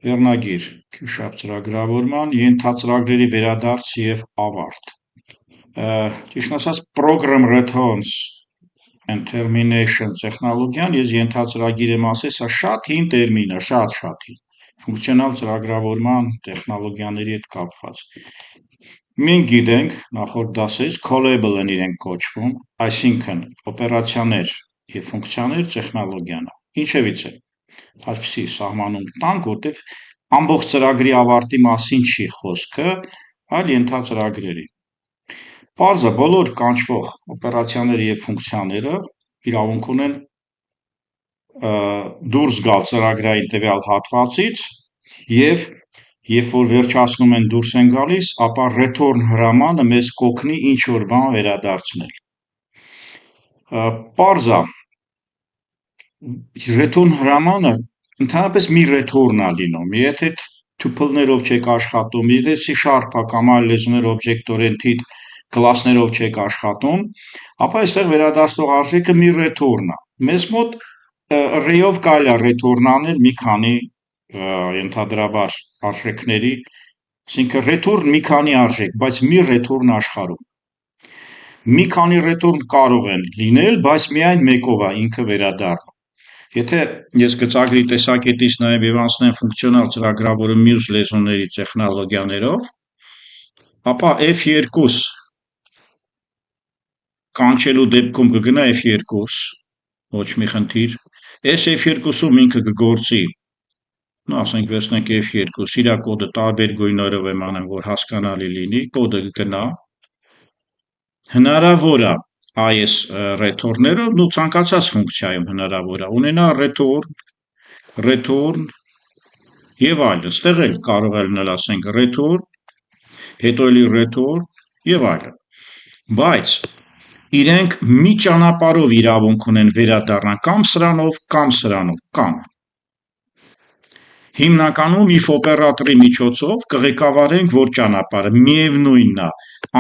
Վերնագիր Քյուշապ ծրագրավորման, ենթածրագրերի վերադարձ և ավարտ։ Ճիշտ ասած, Program Returns and Termination տեխնոլոգիան, ես ենթածրագիր եմ ասել, սա շատ հին տերմին է, շատ հին, ֆունկցիոնալ ծրագրավորման տեխնոլոգիաների հետ կապված։ Մենք գիտենք, նախորդ դասերից callable են իրենք կոչվում, այսինքն օպերացիաներ և ֆունկցիաներ տեխնոլոգիան է։ Ինչևից է, այսպիսի սահմանում տանք, որտեղ ամբողջ ծրագրի ավարտի մասին չի խոսքը, այլ ենթածրագրերի։ Պարզ է, բոլոր կանչվող օպերացիաները և ֆունկցիաները իրավունք ունեն դուրս գալ ծրագրային տվյալ հատվածից և երբ որ վերջացնում են դուրս են գալիս, ապա return հրամանը մեզ կօգնի ինչ-որ բան վերադարձնել։ Պարզ է, return հրամանը ընդհանրապես մի return է լինում, եթե tuple-ներով չեք աշխատում, եթե C# կամ այլ լեզուներով object-oriented class-ներով չեք աշխատում, ապա այստեղ վերադարձնող արժեքը մի return է։ Մեզ մոտ array-ով կարելի է return անել մի քանի ենթադրաբար արժեքների, այսինքն return մի քանի արժեք, բայց մի return աշխարհում։ Մի քանի return կարող են լինել, բայց միայն մեկով է ինքը վերադառնում։ Եթե ես գծագրի տեսակետից նայեմ և անցնեմ ֆունկցիոնալ ծրագրավորում մյուս լեզուների տեխնոլոգիաներով, ապա F2 կանչելու դեպքում կգնա F2, ոչ մի խնդիր, այս F2-ում ինքը կգործի, ասենք վերցնենք F2, իրա կոդը տարբեր գույներով եմ անում, որ հասկանալի լինի, կոդը կգնա, հնարավոր է այս return-ներով, ցանկացած ֆունկցիայում հնարավոր է, ունենա return և այլն, ստեղ էլ կարող է լինել, ասենք, return, հետո էլի return և այլն, բայց իրենք մի ճանապարհով իրավունք ունեն վերադառնալ կամ սրանով, կամ հիմնականում if օպերատորի միջոցով կղեկավարենք որ ճանապարհը, միևնույնն է,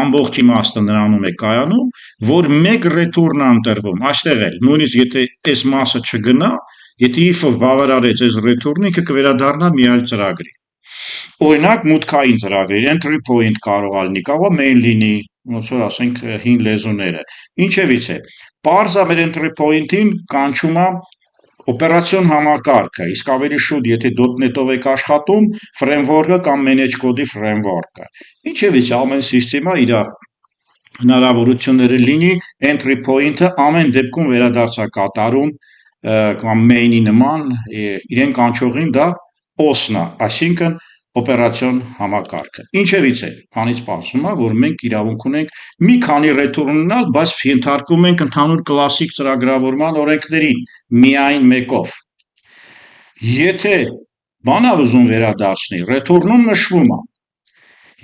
ամբողջ իմաստը նրանում է կայանում, որ մեկ return է ընտրվում, այստեղ էլ, նույնիսկ եթե այս մասը չգնա, եթե if-ով բավարարեց այս return-ը, ինքը կվերադառնա մի այլ ծրագրի։ Օրինակ, մուտքային ծրագրեր, entry point կարող է լինի, կարող է main լինի, ոնց որ ասենք հին լեզուները։ Ինչևից է, պարզ է մեր entry point-ին կանչում է օպերացիոն համակարգը, իսկ ավելի շուտ, եթե .NET-ով եք աշխատում, framework-ը կամ manage code-ի framework-ը։ Ինչևից ամեն սիստեմա իր հնարավորությունները լինի, entry point-ը ամեն դեպքում վերադարձ է կատարում կամ main-ի նման, իրեն կանչողին դա OS-ն է, այսինքն օպերացիոն համակարգը։ Ինչևից է, քանից պարզվում է, որ մենք իրավունք ունենք մի քանի return ունենալ, բայց ենթարկվում ենք ընդհանուր կլասիկ ծրագրավորման օրենքներին, միայն մեկով։ Եթե բան է ուզում վերադարձնի, return-ում նշվում է։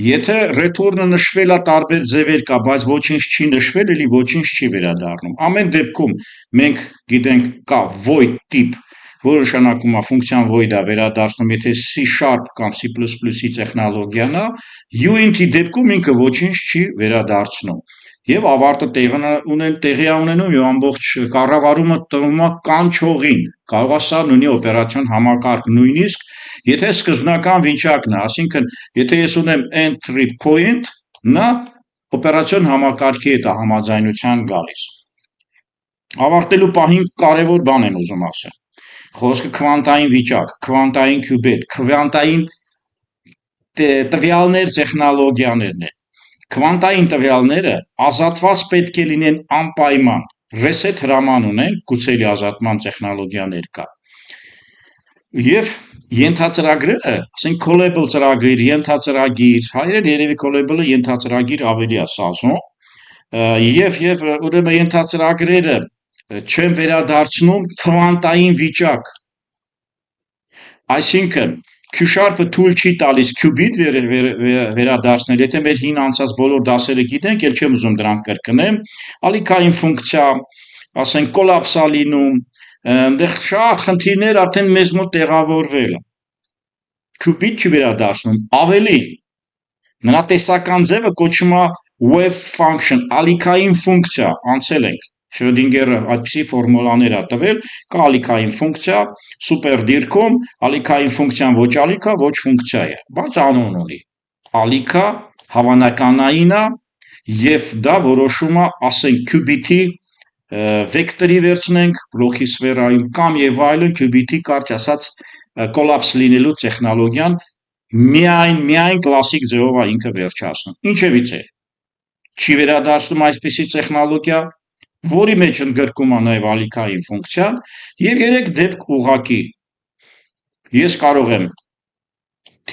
Եթե return-ը նշվել է տարբեր ձևեր կա, բայց ոչինչ չի նշվել, էլի ոչինչ չի վերադառնում։ Ամեն դեպքում մենք գիտենք կա void տիպ, որը նշանակում է ֆունկցիան void է վերադարձնում, եթե C# կամ C++-ի տեխնոլոգիան է, uint-ի դեպքում ինքը ոչինչ չի վերադարձնում։ Եվ ավարտը տեղի է ունենում և ամբողջ կառավարումը տրվում է կանչողին, կարող է սա լինի օպերացիոն համակարգ, նույնիսկ եթե սկզբնական վիճակն է, այսինքն եթե ես ունեմ entry point, նա օպերացիոն համակարգի հետ է համաձայնության գալիս։ Ավարտելու պահին կարևոր բան եմ ուզում ասել։ Խոսքը քվանտային վիճակ, քվանտային քյուբետ, քվանտային տվյալներ տեխնոլոգիաներն են։ Քվանտային տվյալները ազատված պետք է լինեն անպայման, reset հրաման ունենք, գուցե էլի ազատման տեխնոլոգիաներ կա։ Եվ ենթածրագրերը, ասենք callable ծրագիր, ենթածրագիր, հայերեն երևի callable-ը ենթածրագիր ավելի է սազում, և ուրեմն ենթածրագրերը չեն վերադարձնում քվանտային վիճակ, այսինքն Q#-ը թույլ չի տալիս qubit վերադարձնել, եթե մեր հին անցած բոլոր դասերը գիտենք, էլ չեմ ուզում դրանք կրկնեմ, ալիքային ֆունկցիա, ասենք կոլապս է լինում, այնտեղ շատ խնդիրներ արդեն մեզ մոտ տեղավորվել է։ Qubit չի վերադարձնում, ավելին, նրա տեսական ձևը կոչվում է wave function, ալիքային ֆունկցիա, անցել ենք, Շրոդինգերը այդպիսի ֆորմուլաներ է տվել, կա ալիքային ֆունկցիա, սուպեր դիրքում ալիքային ֆունկցիան ոչ ալիքա, ոչ ֆունկցիա է, բայց անուն ունի։ Ալիքա հավանականային է եւ դա որոշում է, ասենք, քյուբիտի վեկտորի վերցնենք բլոկի սֆերայում կամ եւ այլն քյուբիտի կարճ ասած կոլապս լինելու տեխնոլոգիան միայն կլասիկ ձևով է ինքը վերջացնում։ Ինչևից է չի վերադարձնում այսպիսի տեխնոլոգիա, որի մեջ ընդգրկում է նաև ալիքային ֆունկցիան եւ 3 դեպք ուղղակի ես կարող եմ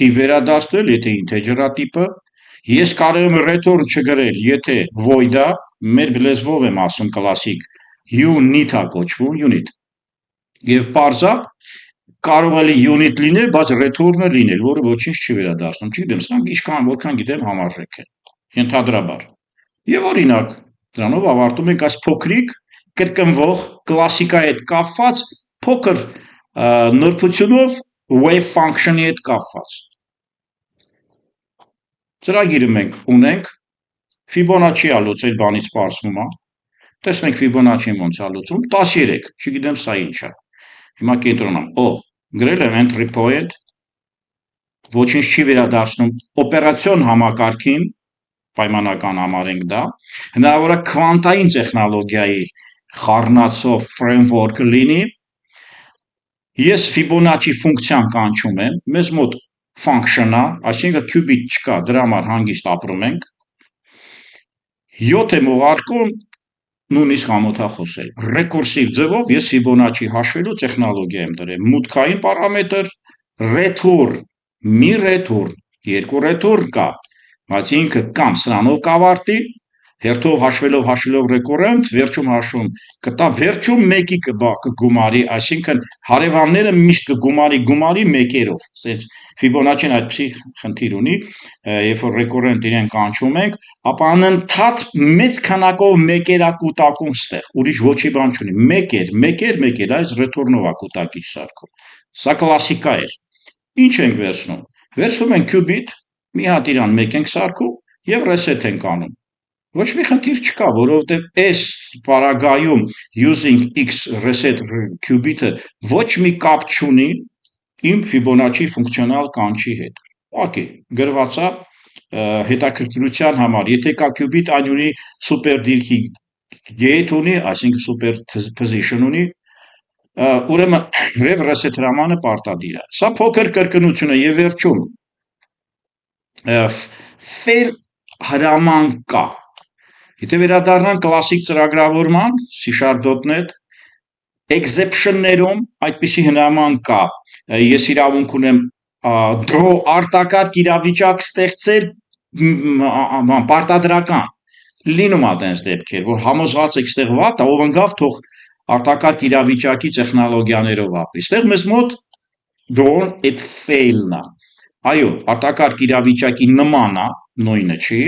թիվ վերադարձնել, եթե ինտեջերա տիպը, ես կարող եմ return չգրել, եթե void է, մեր լեզվով եմ ասում կլասիկ unit է կոչվում, unit։ Եվ parza կարող է unit լինել, բայց return-ը լինել, որը ոչինչ չի վերադարձնում, չգիտեմ, սրանք ինչքան որքան գիտեմ համարժեք են, ենթադրաբար։ Եվ օրինակ, դրանով ավարտում ենք այս փոքրիկ կրկնվող կլասիկայի հետ կապված փոքր նրբությունով wave function-ի հետ կապված։ Ծրագիրը մենք ունենք, Fibonacci-ը լուծել բանից պարզվում է, տեսնենք Fibonacci-ն ոնց է լուծում, 13, չգիտեմ սա ինչ է։ Հիմա կենտրոնամ, գրել եմ entry point, ոչինչ չի վերադարձնում օպերացիոն համակարգին, պայմանական համարենք դա, հնարավոր է քվանտային տեխնոլոգիայի խառնածով framework լինի, ես Fibonacci ֆունկցիան կանչում եմ, մեզ մոտ function-ը, այսինքն qubit չկա, դրա համար հանգիստ ապրում ենք, 7 եմ ուղարկում, նույնիսկ ամոթա խոսել, ռեկուրսիվ ձևով ես Fibonacci հաշվելու տեխնոլոգիա եմ դրել, մուտքային պարամետր, return, մի return, 2 return կա, բայց ինքը կամ սրանով կավարտի, հերթով հաշվելով recurrent, վերջում հաշվում կտա վերջում մեկի կգումարի, այսինքն հարևանները միշտ կգումարի մեկերով, ասենց Fibonacci-ն այդպիսի խնդիր ունի, երբ որ recurrent իրեն կանչում ենք, ապա անընդհատ մեծ քանակով մեկեր է կուտակում ստեղ, ուրիշ ոչի բան չունի, մեկեր, այս return-ով է կուտակիչ սարքում, սա կլասիկա էր, ինչ ենք վերցնում, վերցնում ենք qubit, մի հատ իրան մեկ ենք սարքում և reset ենք անում, ոչ մի խնդիր չկա, որովհետև այս պարագայում using x reset qubit-ը ոչ մի կապ չունի իմ Fibonacci ֆունկցիոնալ կանչի հետ, ուղղակի գրված է հետաքրքրության համար, եթե կա qubit, այն ունի սուպեր դիրքի gate ունի, այսինքն սուպեր position ունի, ուրեմն rev reset հրամանը պարտադիր է, սա փոքր կրկնություն է և վերջում fail հրաման կա, եթե վերադառնանք կլասիկ ծրագրավորման, C#.net, exception-ներում այդպիսի հրաման կա, ես իրավունք ունեմ draw արտակարգ իրավիճակ ստեղծել պարտադրական, լինում է տենց դեպքեր, որ համոզված եք ստեղ վատ, ով ընկավ թող արտակարգ իրավիճակի տեխնոլոգիաներով ապրի, ստեղ մեզ մոտ draw այդ fail-ն է, այո, արտակարգ իրավիճակի նման է, նույնը չի,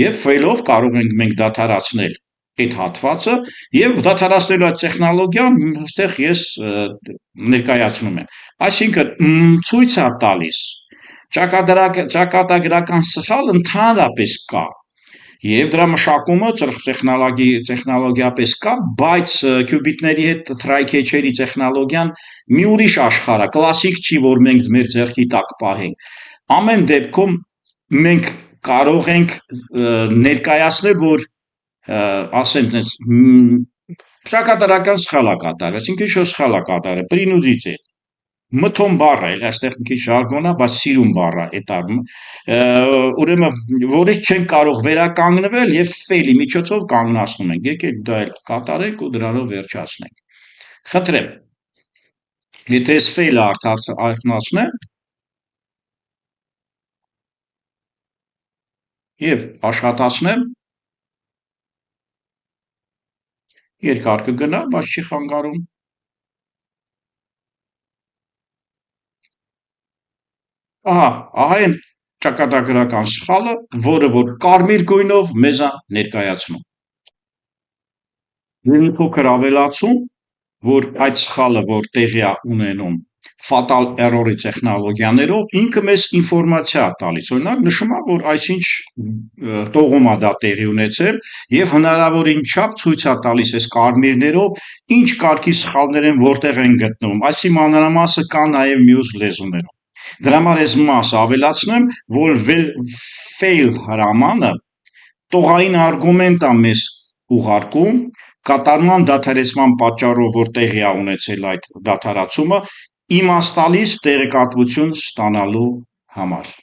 և fail-ով կարող ենք մենք դադարացնել այդ հատվածը և դադարացնելու այդ տեխնոլոգիան ստեղ ես ներկայացնում եմ, այսինքն ցույց է տալիս ճակատագրական սխալ ընդհանրապես կա և դրա մշակումը տեխնոլոգիապես կա, բայց qubit-ների հետ try-catch-երի տեխնոլոգիան մի ուրիշ աշխարհ է, կլասիկ չի, որ մենք մեր ձեռքի տակ պահենք, ամեն դեպքում մենք կարող ենք ներկայացնել, որ ասեմ տես ճակատագրական սխալ է կատարել, այսինքն ինչ-որ սխալ է կատարել, պրինուդից է, մթոն բառ է, այստեղ մի քիչ ժարգոն է, բայց սիրուն բառ է, ուրեմն որից չենք կարող վերականգնվել և fail-ի միջոցով կանգնացնում ենք, եկեք դա էլ կատարենք ու դրանով վերջացնենք, խնդրեմ, եթե ես fail-ը արթնացնեմ և աշխատացնեմ, երկար կգնա, բայց չի խանգարում, ահա են ճակատագրական սխալը, որը որ կարմիր գույնով մեզ է ներկայացնում, և մի փոքր ավելացում, որ այդ սխալը, որ տեղի է ունենում fatal error-ի տեխնոլոգիաներով ինքը մեզ ինֆորմացիա է տալիս, օրինակ նշում է, որ այսինչ տողում է դա տեղի ունեցել եւ հնարավորին չափ ցույց է տալիս այս կարմիրներով ինչ կարգի սխալներ են որտեղ են գտնվում, այսի մանրամասը կա նաեւ մյուս լեզուներում։ Դրա համար այս մասը ավելացնեմ, որ fail հրամանը տողային արգումենտ է մեզ ուղարկում կատարման դադարեցման պատճառով, որ տեղի է ունեցել այդ դադարացումը, իմաստալից տեղեկատվություն ստանալու համար։